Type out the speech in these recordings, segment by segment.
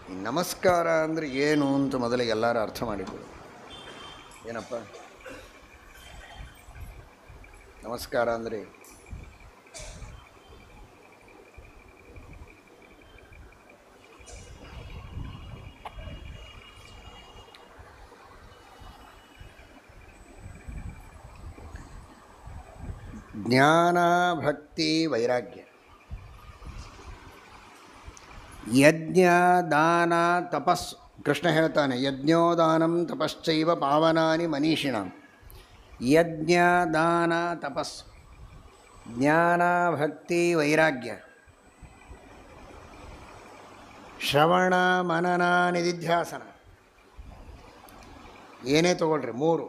ಈ ನಮಸ್ಕಾರ ಅಂದರೆ ಏನು ಅಂತ ಮೊದಲಿಗೆ ಎಲ್ಲರೂ ಅರ್ಥ ಮಾಡಿಕೊಳ್ಳಿ. ಏನಪ್ಪ ನಮಸ್ಕಾರ ಅಂದರೆ? ಜ್ಞಾನ, ಭಕ್ತಿ, ವೈರಾಗ್ಯ. ಯಜ್ಞ, ದಾನ, ತಪಸ್ಸು. ಕೃಷ್ಣ ಹೇಳ್ತಾನೆ, ಯಜ್ಞೋದಾನಂ ತಪಶ್ಚೈವ ಪಾವನಾನಿ ಮನೀಷಿಣಾಂ. ಯಜ್ಞ, ದಾನ, ತಪಸ್ಸು, ಜ್ಞಾನ, ಭಕ್ತಿ, ವೈರಾಗ್ಯ, ಶ್ರವಣ, ಮನನ, ನಿಧಿಧ್ಯಾಸನ. ಏನೇ ತಗೊಳ್ರಿ, ಮೂರು.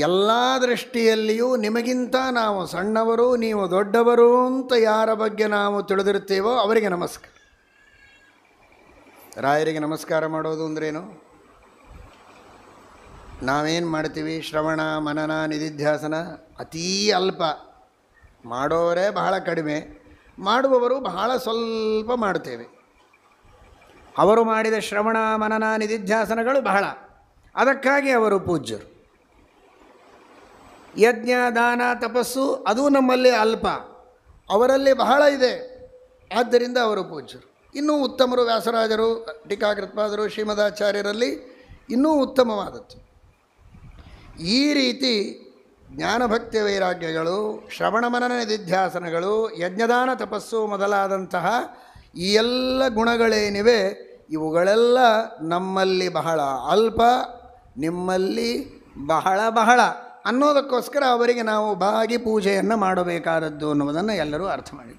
ಎಲ್ಲ ದೃಷ್ಟಿಯಲ್ಲಿಯೂ ನಿಮಗಿಂತ ನಾವು ಸಣ್ಣವರು, ನೀವು ದೊಡ್ಡವರು ಅಂತ ಯಾರ ಬಗ್ಗೆ ನಾವು ತಿಳಿದಿರ್ತೀವೋ ಅವರಿಗೆ ನಮಸ್ಕಾರ. ರಾಯರಿಗೆ ನಮಸ್ಕಾರ ಮಾಡೋದು ಅಂದ್ರೇನು? ನಾವೇನು ಮಾಡ್ತೀವಿ? ಶ್ರವಣ, ಮನನ, ನಿಧಿಧ್ಯಾಸನ ಅತೀ ಅಲ್ಪ, ಮಾಡೋರೇ ಬಹಳ ಕಡಿಮೆ, ಮಾಡುವವರು ಬಹಳ ಸ್ವಲ್ಪ ಮಾಡ್ತೇವೆ. ಅವರು ಮಾಡಿದ ಶ್ರವಣ, ಮನನ, ನಿಧಿಧ್ಯಾಸನಗಳು ಬಹಳ, ಅದಕ್ಕಾಗಿ ಅವರು ಪೂಜ್ಯರು. ಯಜ್ಞ, ದಾನ, ತಪಸ್ಸು ಅದು ನಮ್ಮಲ್ಲಿ ಅಲ್ಪ, ಅವರಲ್ಲಿ ಬಹಳ ಇದೆ, ಆದ್ದರಿಂದ ಅವರು ಪೂಜ್ಯರು. ಇನ್ನೂ ಉತ್ತಮರು ವ್ಯಾಸರಾಜರು, ಟೀಕಾಕೃತ್ಪಾದರು, ಶ್ರೀಮದಾಚಾರ್ಯರಲ್ಲಿ ಇನ್ನೂ ಉತ್ತಮವಾದದ್ದು. ಈ ರೀತಿ ಜ್ಞಾನಭಕ್ತಿ ವೈರಾಗ್ಯಗಳು, ಶ್ರವಣ ಮನನ ನಿಧಿಧ್ಯಾಸನಗಳು, ಯಜ್ಞದಾನ ತಪಸ್ಸು ಮೊದಲಾದಂತಹ ಈ ಎಲ್ಲ ಗುಣಗಳೇನಿವೆ ಇವುಗಳೆಲ್ಲ ನಮ್ಮಲ್ಲಿ ಬಹಳ ಅಲ್ಪ, ನಿಮ್ಮಲ್ಲಿ ಬಹಳ ಬಹಳ ಅನ್ನೋದಕ್ಕೋಸ್ಕರ ಅವರಿಗೆ ನಾವು ಬಾಗಿ ಪೂಜೆಯನ್ನು ಮಾಡಬೇಕಾದದ್ದು ಅನ್ನುವುದನ್ನು ಎಲ್ಲರೂ ಅರ್ಥ ಮಾಡಿ.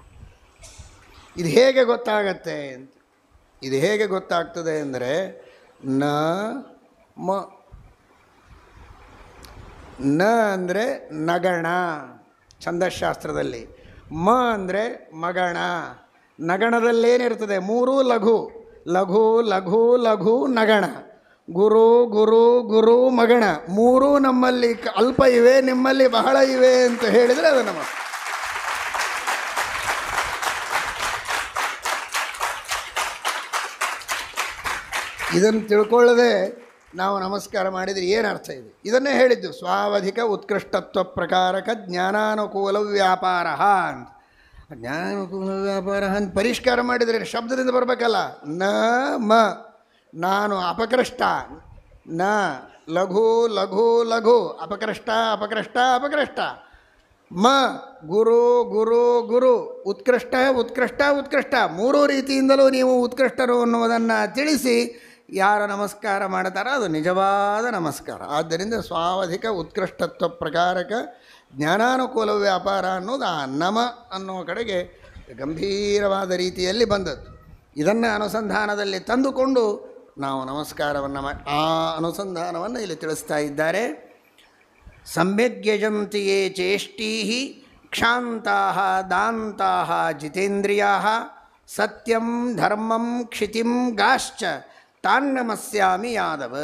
ಇದು ಹೇಗೆ ಗೊತ್ತಾಗತ್ತೆ ಅಂತ? ಇದು ಹೇಗೆ ಗೊತ್ತಾಗ್ತದೆ ಅಂದರೆ, ನ ಅಂದರೆ ನಗಣ ಛಂದಶಾಸ್ತ್ರದಲ್ಲಿ, ಮ ಅಂದರೆ ಮಗಣ. ನಗಣದಲ್ಲೇನಿರ್ತದೆ? ಮೂರು ಲಘು, ಲಘು ಲಘು ಲಘು ನಗಣ. ಗುರು ಗುರು ಗುರು ಮಗಣ. ಮೂರೂ ನಮ್ಮಲ್ಲಿ ಅಲ್ಪ ಇವೆ, ನಿಮ್ಮಲ್ಲಿ ಬಹಳ ಇವೆ ಅಂತ ಹೇಳಿದರೆ ಅದು ನಮ್ಮ. ಇದನ್ನು ತಿಳ್ಕೊಳ್ಳದೆ ನಾವು ನಮಸ್ಕಾರ ಮಾಡಿದರೆ ಏನು ಅರ್ಥ ಇದೆ? ಇದನ್ನೇ ಹೇಳಿದ್ದು, ಸ್ವಾವಧಿಕ ಉತ್ಕೃಷ್ಟತ್ವ ಪ್ರಕಾರಕ ಜ್ಞಾನಾನುಕೂಲ ವ್ಯಾಪಾರ ಅಂತ. ಜ್ಞಾನಾನುಕೂಲ ವ್ಯಾಪಾರ ಅಂತ ಪರಿಷ್ಕಾರ ಮಾಡಿದರೆ ಶಬ್ದದಿಂದ ಬರಬೇಕಲ್ಲ. ನ ಮ, ನಾನು ಅಪಕೃಷ್ಟ. ನ ಲಘು ಲಘು ಲಘು, ಅಪಕೃಷ್ಟ ಅಪಕೃಷ್ಟ ಅಪಕೃಷ್ಟ. ಮ ಗುರು ಗುರು ಗುರು, ಉತ್ಕೃಷ್ಟ ಉತ್ಕೃಷ್ಟ ಉತ್ಕೃಷ್ಟ. ಮೂರೂ ರೀತಿಯಿಂದಲೂ ನೀವು ಉತ್ಕೃಷ್ಟರು ಅನ್ನುವುದನ್ನು ತಿಳಿಸಿ ಯಾರು ನಮಸ್ಕಾರ ಮಾಡ್ತಾರೋ ಅದು ನಿಜವಾದ ನಮಸ್ಕಾರ. ಆದ್ದರಿಂದ ಸ್ವಾವಧಿಕ ಉತ್ಕೃಷ್ಟತ್ವ ಪ್ರಕಾರಕ ಜ್ಞಾನಾನುಕೂಲ ವ್ಯಾಪಾರ ಅನ್ನೋದು ಆ ನಮ ಅನ್ನುವ ಕಡೆಗೆ ಗಂಭೀರವಾದ ರೀತಿಯಲ್ಲಿ ಬಂದದ್ದು. ಇದನ್ನು ಅನುಸಂಧಾನದಲ್ಲಿ ತಂದುಕೊಂಡು ನಾವು ನಮಸ್ಕಾರವನ್ನು ಆ ಅನುಸಂಧಾನವನ್ನು ಇಲ್ಲಿ ತಿಳಿಸ್ತಾ ಇದ್ದಾರೆ. ಸಮ್ಯಗ್ಯಜಂತಿ ಯೇ ಚೇಷ್ಟೀ ಕ್ಷಾಂತಾ ದಾಂತಾ ಜಿತೇಂದ್ರಿಯಾ ಸತ್ಯಂ ಧರ್ಮಂ ಕ್ಷಿತಿಂ ಗಾಶ್ಚ ತಾನ್ನಮಸ್ಯಾಮಿ ಯಾದವ.